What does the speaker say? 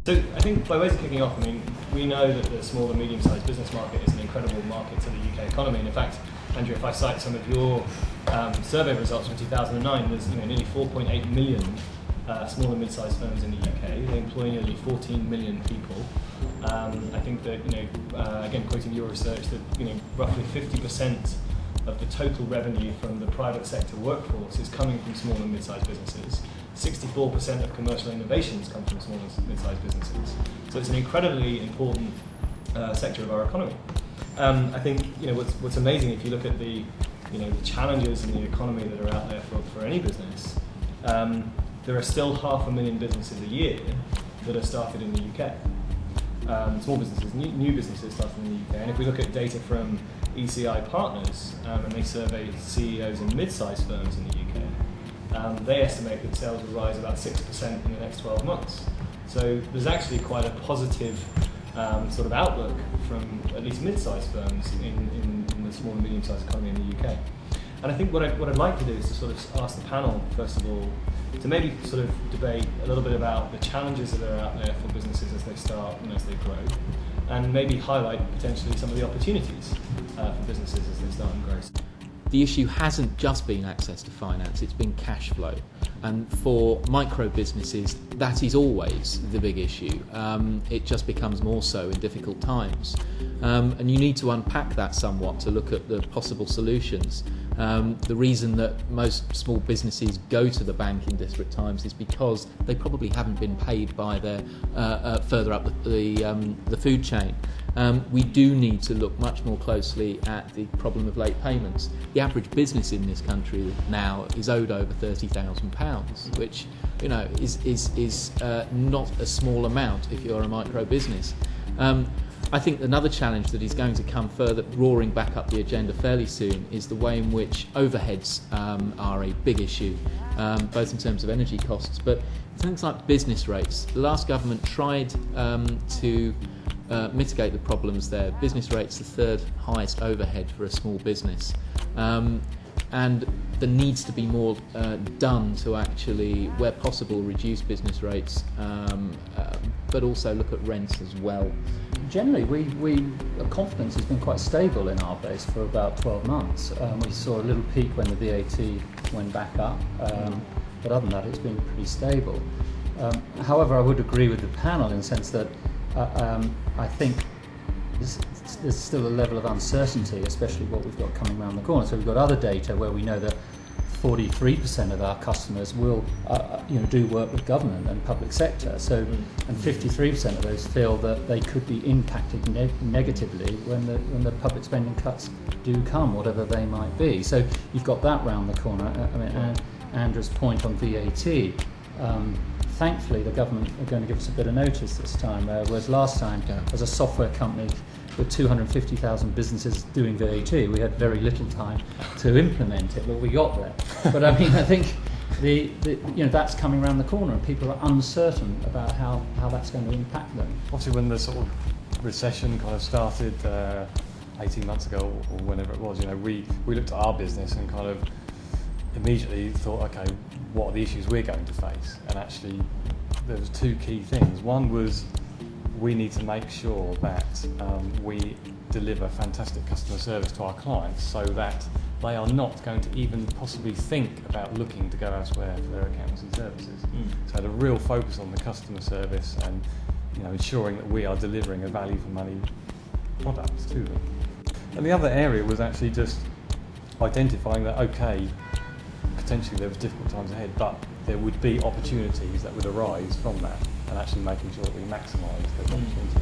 So I think by ways of kicking off, I mean, we know that the small and medium-sized business market is an incredible market to the UK economy. And in fact, Andrew, if I cite some of your survey results from 2009, there's nearly 4.8 million small and mid-sized firms in the UK. They employ nearly 14 million people. I think that, again, quoting your research, that roughly 50% of the total revenue from the private sector workforce is coming from small and mid-sized businesses. 64% of commercial innovations come from small and mid-sized businesses. So it's an incredibly important sector of our economy. I think what's amazing, if you look at the challenges in the economy that are out there for any business, there are still 500,000 businesses a year that are started in the UK. Small businesses, new businesses started in the UK. And if we look at data from ECI Partners, and they survey CEOs in mid-sized firms in the UK, they estimate that sales will rise about 6% in the next 12 months. So there's actually quite a positive sort of outlook from at least mid-sized firms in the small and medium-sized economy in the UK. And I think what I'd like to do is to sort of ask the panel, first of all, to maybe sort of debate a little bit about the challenges that are out there for businesses as they start and as they grow, and maybe highlight potentially some of the opportunities for businesses as they start and grow. The issue hasn't just been access to finance, it's been cash flow. And for micro businesses, that is always the big issue. It just becomes more so in difficult times. And you need to unpack that somewhat to look at the possible solutions. The reason that most small businesses go to the bank in desperate times is because they probably haven't been paid by their further up the food chain. We do need to look much more closely at the problem of late payments. The average business in this country now is owed over £30,000, which is not a small amount if you're a micro business. I think another challenge that is going to come further roaring back up the agenda fairly soon is the way in which overheads are a big issue, both in terms of energy costs, but things like business rates. The last government tried to mitigate the problems there. Business rates, the third highest overhead for a small business. And there needs to be more done to actually, where possible, reduce business rates, but also look at rents as well. Generally, confidence has been quite stable in our base for about 12 months. We saw a little peak when the VAT went back up, but other than that, it's been pretty stable. However, I would agree with the panel in the sense that I think there's still a level of uncertainty, especially what we've got coming around the corner. So we've got other data where we know that 43% of our customers will do work with government and public sector. So, and 53% of those feel that they could be impacted negatively when the public spending cuts do come, whatever they might be. So you've got that round the corner. I mean, Andrew's point on VAT. Thankfully, the government are going to give us a bit of notice this time, whereas last time, as a software company with 250,000 businesses doing VAT, we had very little time to implement it, but we got there. But I mean, I think that's coming around the corner, and people are uncertain about how that's going to impact them. Obviously, when the sort of recession kind of started 18 months ago, or whenever it was, we looked at our business and kind of immediately thought, okay, what are the issues we're going to face? And actually, there was two key things. One was we need to make sure that we deliver fantastic customer service to our clients so that they are not going to even possibly think about looking to go elsewhere for their accountancy services. So the real focus on the customer service and ensuring that we are delivering a value for money product to them. And the other area was actually just identifying that, okay, potentially there was difficult times ahead, but there would be opportunities that would arise from that, and actually making sure that we maximise those opportunities.